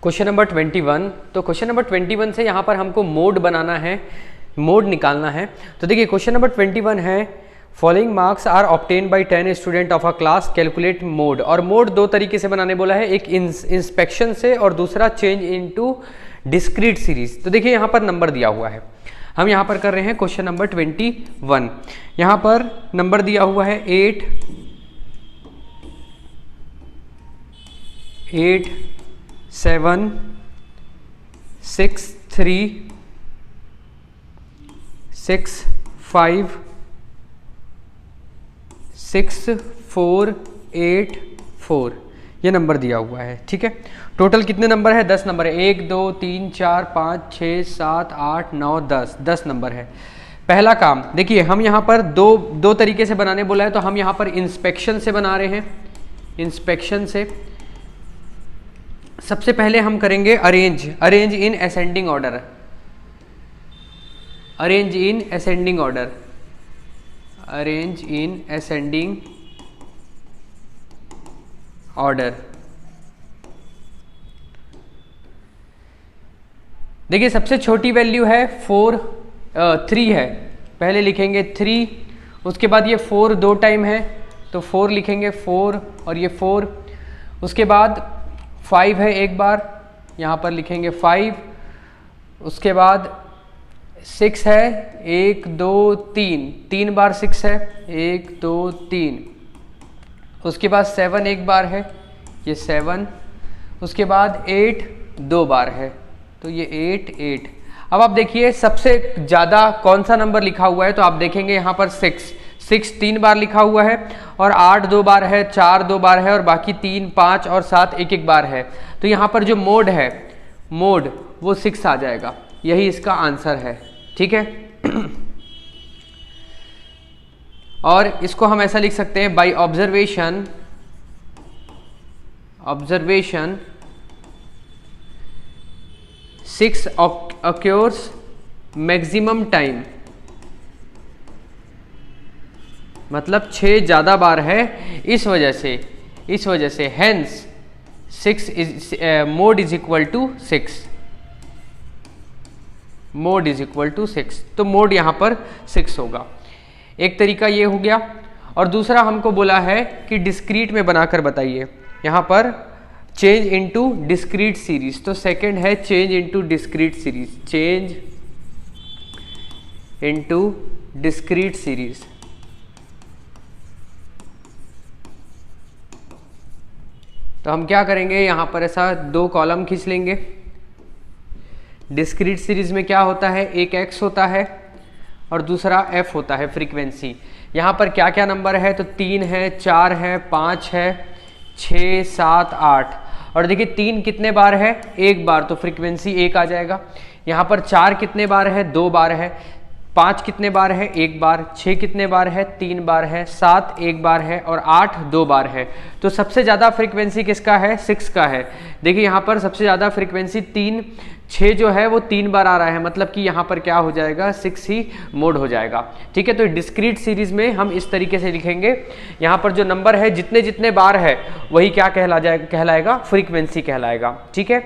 Question number 21। तो question number 21 से यहाँ पर हमको मोड बनाना है, मोड निकालना है। तो देखिए क्वेश्चन नंबर 21 है, following marks are obtain by 10 student of a class, calculate mode. और मोड दो तरीके से बनाने बोला है, एक इंस्पेक्शन से और दूसरा चेंज इनटू डिस्क्रीट सीरीज। तो देखिए यहाँ पर नंबर दिया हुआ है, हम यहाँ पर कर रहे हैं क्वेश्चन नंबर 21। यहाँ पर नंबर दिया हुआ है 8 7 6 3 6 5 6 4 8 4, ये नंबर दिया हुआ है। ठीक है, टोटल कितने नंबर है? 10 नंबर है। 1 2 3 4 5 6 7 8 9 10 नंबर है। पहला काम देखिए, हम यहाँ पर दो तरीके से बनाने बोला है, तो हम यहाँ पर इंस्पेक्शन से बना रहे हैं। इंस्पेक्शन से सबसे पहले हम करेंगे arrange in ascending order. Arrange in ascending order, arrange in ascending order. देखिए सबसे छोटी वैल्यू है 3 है, पहले लिखेंगे 3, उसके बाद ये 4 दो टाइम है तो 4 लिखेंगे 4, और ये 4, उसके बाद 5 है एक बार, यहाँ पर लिखेंगे 5, उसके बाद 6 है 1 2 3 बार 6 है 1 2 3, उसके बाद 7 एक बार है ये 7, उसके बाद 8 2 बार है तो ये 8। अब आप देखिए सबसे ज़्यादा कौन सा नंबर लिखा हुआ है, तो आप देखेंगे यहाँ पर 6 3 बार लिखा हुआ है, और 8 2 बार है, 4 2 बार है, और बाकी 3 5 और 7 एक बार है। तो यहाँ पर जो मोड है, मोड वो 6 आ जाएगा, यही इसका आंसर है। ठीक है और इसको हम ऐसा लिख सकते हैं, by observation 6 occurs maximum time, मतलब 6 ज़्यादा बार है, इस वजह से hence 6 is mode is equal to 6, mode is equal to 6। तो मोड यहाँ पर 6 होगा। एक तरीका ये हो गया, और दूसरा हमको बोला है कि डिस्क्रीट में बनाकर बताइए। यहाँ पर चेंज इनटू डिस्क्रीट सीरीज, तो सेकंड है change into discrete series, change into discrete series. तो हम क्या करेंगे, यहाँ पर ऐसा 2 कॉलम खींच लेंगे। डिस्क्रीट सीरीज में क्या होता है, एक x होता है और दूसरा f होता है फ्रीक्वेंसी। यहाँ पर क्या क्या नंबर है, तो 3 है 4 है 5 है 6 7 8, और देखिए 3 कितने बार है, एक बार, तो फ्रीक्वेंसी 1 आ जाएगा। यहाँ पर 4 कितने बार है, 2 बार है, 5 कितने बार है, एक बार, 6 कितने बार है, 3 बार है, 7 एक बार है, और 8 2 बार है। तो सबसे ज़्यादा फ्रीक्वेंसी किसका है, 6 का है। देखिए यहाँ पर सबसे ज़्यादा फ्रीक्वेंसी 6 जो है वो 3 बार आ रहा है, मतलब कि यहाँ पर क्या हो जाएगा, 6 ही मोड हो जाएगा। ठीक है, तो डिस्क्रीट सीरीज में हम इस तरीके से लिखेंगे, यहाँ पर जो नंबर है जितने जितने बार है वही क्या कहलाएगा, फ्रीक्वेंसी कहलाएगा। ठीक है,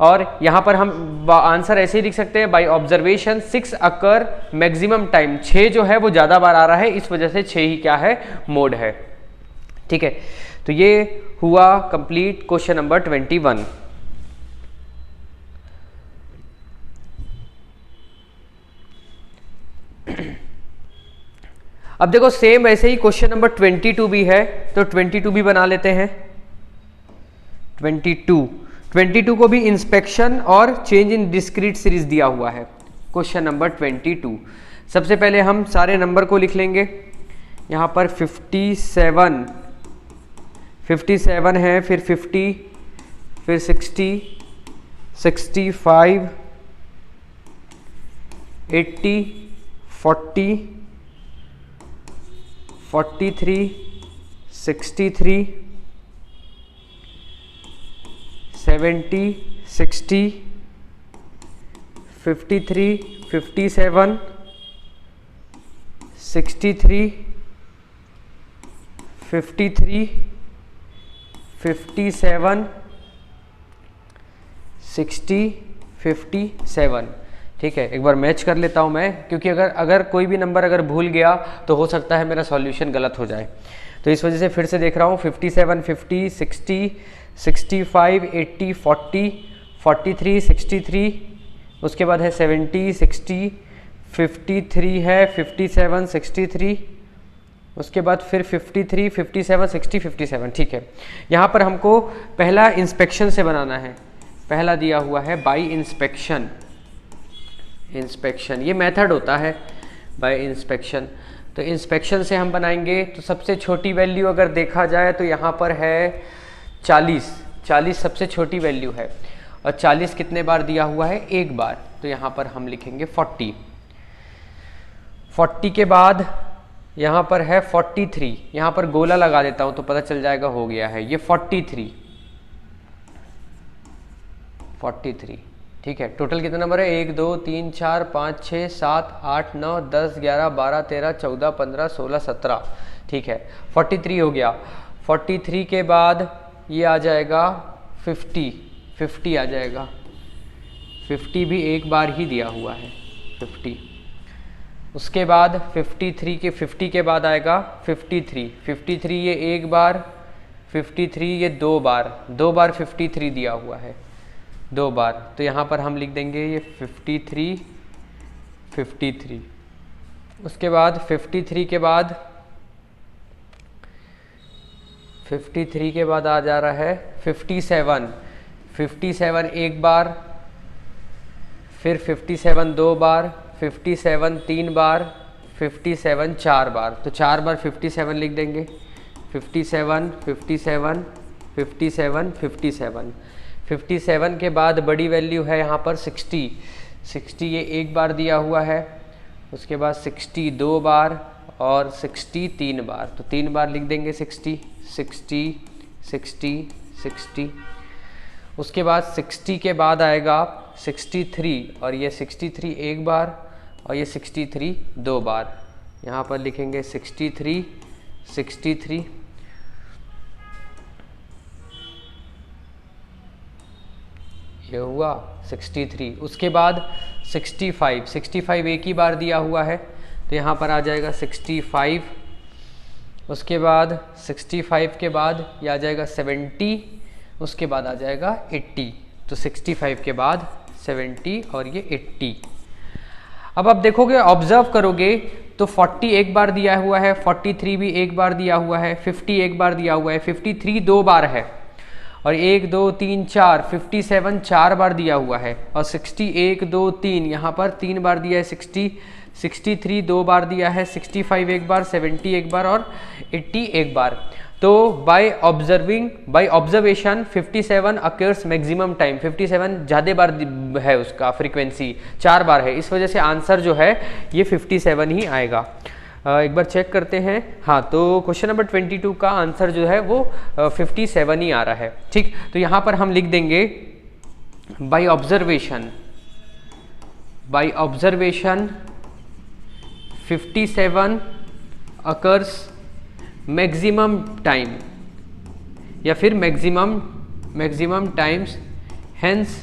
और यहाँ पर हम आंसर ऐसे ही लिख सकते हैं, by observation 6 occur maximum time, 6 जो है वो ज़्यादा बार आ रहा है, इस वजह से 6 ही क्या है, मोड है। ठीक है, तो ये हुआ कंप्लीट क्वेश्चन नंबर 21। अब देखो सेम ऐसे ही क्वेश्चन नंबर 22 भी है, तो 22 भी बना लेते हैं। 22 को भी इंस्पेक्शन और चेंज इन डिस्क्रीट सीरीज दिया हुआ है। क्वेश्चन नंबर 22, सबसे पहले हम सारे नंबर को लिख लेंगे। यहाँ पर 57 है, फिर 50, फिर 60, 65, 80, 40, 43, 63, 70, 60, 53, 57, 63, 53, 57, 60, 57। ठीक है, एक बार मैच कर लेता हूँ मैं, क्योंकि अगर कोई भी नंबर अगर भूल गया तो हो सकता है मेरा सॉल्यूशन गलत हो जाए। तो इस वजह से फिर से देख रहा हूँ 57, 50, 60, 65, 80, 40, 43, 63, उसके बाद है 70, 60, 53 है, 57, 63, उसके बाद फिर 53, 57, 60, 57। ठीक है, यहाँ पर हमको पहला इंस्पेक्शन से बनाना है। पहला दिया हुआ है बाय इंस्पेक्शन। इंस्पेक्शन ये मेथड होता है बाय इंस्पेक्शन। तो इंस्पेक्शन से हम बनाएंगे। तो सबसे छोटी वैल्यू अगर देखा जाए तो यहाँ पर है 40। 40 सबसे छोटी वैल्यू है, और 40 कितने बार दिया हुआ है? एक बार। तो यहाँ पर हम लिखेंगे 40। 40 के बाद यहाँ पर है 43। यहाँ पर गोला लगा देता हूँ तो पता चल जाएगा हो गया है ये 43। 43। ठीक है, टोटल कितना नंबर है? 1 2 3 4 5 6 7 8 9 10 11 12 13 14 15 16 17। ठीक है, 43 हो गया। 43 के बाद ये आ जाएगा 50। 50 आ जाएगा। 50 भी एक बार ही दिया हुआ है 50। उसके बाद 53 के 50 के बाद आएगा 53। 53 ये एक बार, 53 ये दो बार। 2 बार 53 दिया हुआ है, 2 बार। तो यहाँ पर हम लिख देंगे ये 53, 53। उसके बाद 53 के बाद 53 के बाद आ जा रहा है 57। 57 एक बार, फिर 57 दो बार, 57 तीन बार, 57 चार बार। तो 4 बार 57 लिख देंगे। 57, 57, 57, 57। 57 के बाद बड़ी वैल्यू है यहाँ पर 60। 60 ये एक बार दिया हुआ है। उसके बाद 60 दो बार और 60 तीन बार। तो 3 बार लिख देंगे 60, 60, 60, 60। उसके बाद 60 के बाद आएगा 63, और ये 63 एक बार और ये 63 दो बार। यहाँ पर लिखेंगे 63, 63। ये हुआ 63। उसके बाद 65। 65 एक ही बार दिया हुआ है, तो यहाँ पर आ जाएगा 65। उसके बाद 65 के बाद ये आ जाएगा 70। उसके बाद आ जाएगा 80। तो 65 के बाद 70 और ये 80। अब आप देखोगे, ऑब्जर्व करोगे तो 40 एक बार दिया हुआ है, 43 भी एक बार दिया हुआ है, 50 एक बार दिया हुआ है, 53 दो बार है, और 1 2 3 4 57 चार बार दिया हुआ है, और 60 1 2 3 यहाँ पर 3 बार दिया है। 60 63 दो बार दिया है, 65 एक बार, 70 एक बार और 80 एक बार। तो by observation 57 occurs maximum time. 57 ज़्यादा बार है, उसका फ्रीक्वेंसी 4 बार है, इस वजह से आंसर जो है ये 57 ही आएगा। एक बार चेक करते हैं। हाँ, तो क्वेश्चन नंबर 22 का आंसर जो है वो 57 ही आ रहा है। ठीक, तो यहाँ पर हम लिख देंगे by observation 57 occurs maximum time, या फिर maximum times, hence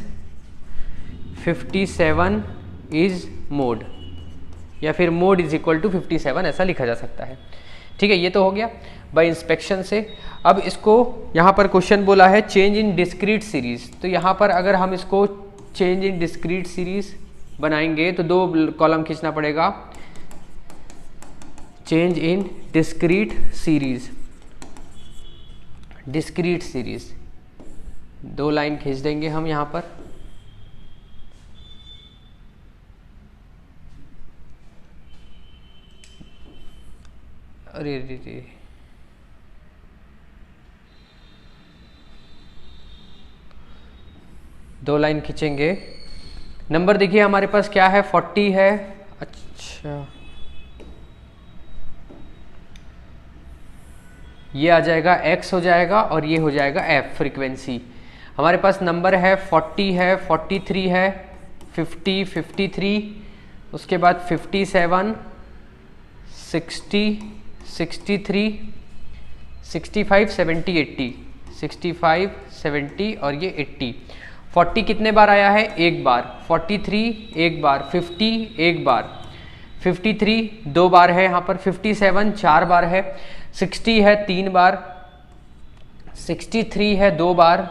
57 is mode, या फिर मोड इज इक्वल टू 57, ऐसा लिखा जा सकता है। ठीक है, ये तो हो गया बाय इंस्पेक्शन से। अब इसको यहाँ पर क्वेश्चन बोला है चेंज इन डिस्क्रीट सीरीज। तो यहाँ पर अगर हम इसको चेंज इन डिस्क्रीट सीरीज बनाएंगे तो 2 कॉलम खींचना पड़ेगा। Change in discrete series, 2 line खींच देंगे हम यहाँ पर। अरे रे रे, दो लाइन खींचेंगे। नंबर देखिए हमारे पास क्या है, 40 है। अच्छा, ये आ जाएगा x हो जाएगा, और ये हो जाएगा f फ्रीक्वेंसी। हमारे पास नंबर है 40 है, 43 है, 50, 53, उसके बाद 57, 60, 63, 65, 70, 80, 65, 70 और ये 80। 40 कितने बार आया है? एक बार। 43 एक बार। 50 एक बार। 53 दो बार है यहाँ पर। 57 चार बार है। 60 है तीन बार। 63 है दो बार।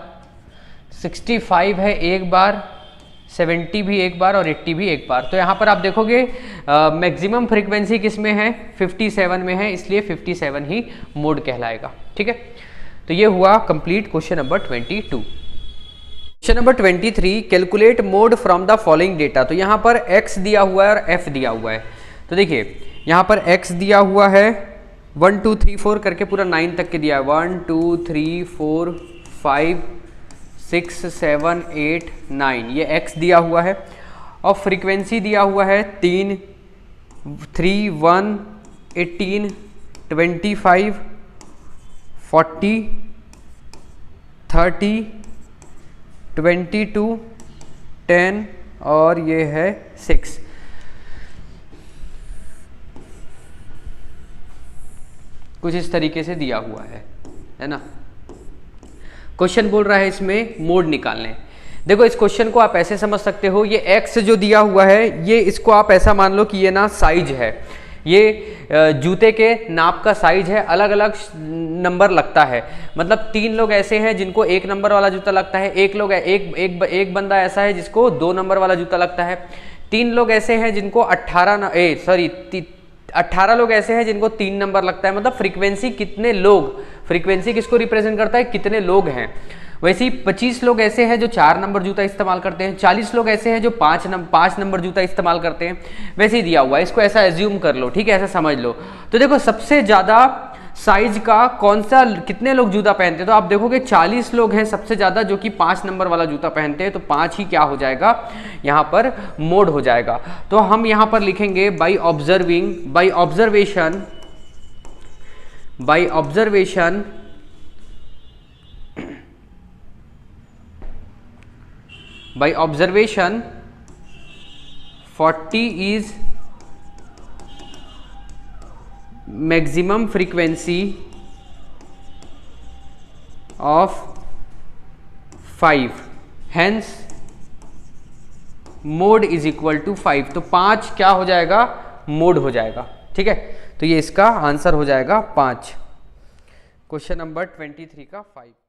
65 है एक बार। 70 भी एक बार और 80 भी एक बार। तो यहाँ पर आप देखोगे मैक्सिमम फ्रीक्वेंसी किस में है? 57 में है, इसलिए 57 ही मोड कहलाएगा। ठीक है, तो ये हुआ complete question number 22। Question number 23, calculate mode from the following data. तो यहाँ पर x दिया हुआ है और f दिया हुआ है। तो देखिए यहाँ पर x दिया हुआ है 1 2 3 4 करके पूरा 9 तक के दिया है। 1 2 3 4 5 6 7 8 9 ये x दिया हुआ है। और फ्रीक्वेंसी दिया हुआ है 3 3 1 18 25 40 30 22 10 और ये है 6। कुछ इस तरीके से दिया हुआ है ना। क्वेश्चन बोल रहा है इसमें मोड निकालने। देखो इस क्वेश्चन को आप ऐसे समझ सकते हो, ये x जो दिया हुआ है ये इसको आप ऐसा मान लो कि ये ना साइज है, ये जूते के नाप का साइज है, अलग अलग नंबर लगता है। मतलब 3 लोग ऐसे हैं जिनको 1 नंबर वाला जूता लगता है, एक बंदा ऐसा है जिसको 2 नंबर वाला जूता लगता है, 3 लोग ऐसे हैं जिनको 18 लोग ऐसे हैं जिनको 3 नंबर लगता है। मतलब फ्रीक्वेंसी कितने लोग, फ्रीक्वेंसी किसको रिप्रेजेंट करता है? कितने लोग हैं। वैसे ही 25 लोग ऐसे हैं जो 4 नंबर जूता इस्तेमाल करते हैं, 40 लोग ऐसे हैं जो 5 नंबर जूता इस्तेमाल करते हैं। वैसे ही दिया हुआ है, इसको ऐसा एज्यूम कर लो, ठीक है, ऐसा समझ लो। तो देखो सबसे ज़्यादा साइज का कौन सा, कितने लोग जूता पहनते हैं? तो आप देखोगे 40 लोग हैं सबसे ज़्यादा जो कि 5 नंबर वाला जूता पहनते हैं। तो 5 ही क्या हो जाएगा यहाँ पर? मोड हो जाएगा। तो हम यहाँ पर लिखेंगे by observation 40 is maximum frequency of 5, hence mode is equal to 5। तो 5 क्या हो जाएगा? मोड हो जाएगा। ठीक है, तो ये इसका आंसर हो जाएगा 5। क्वेश्चन नंबर 23 का 5।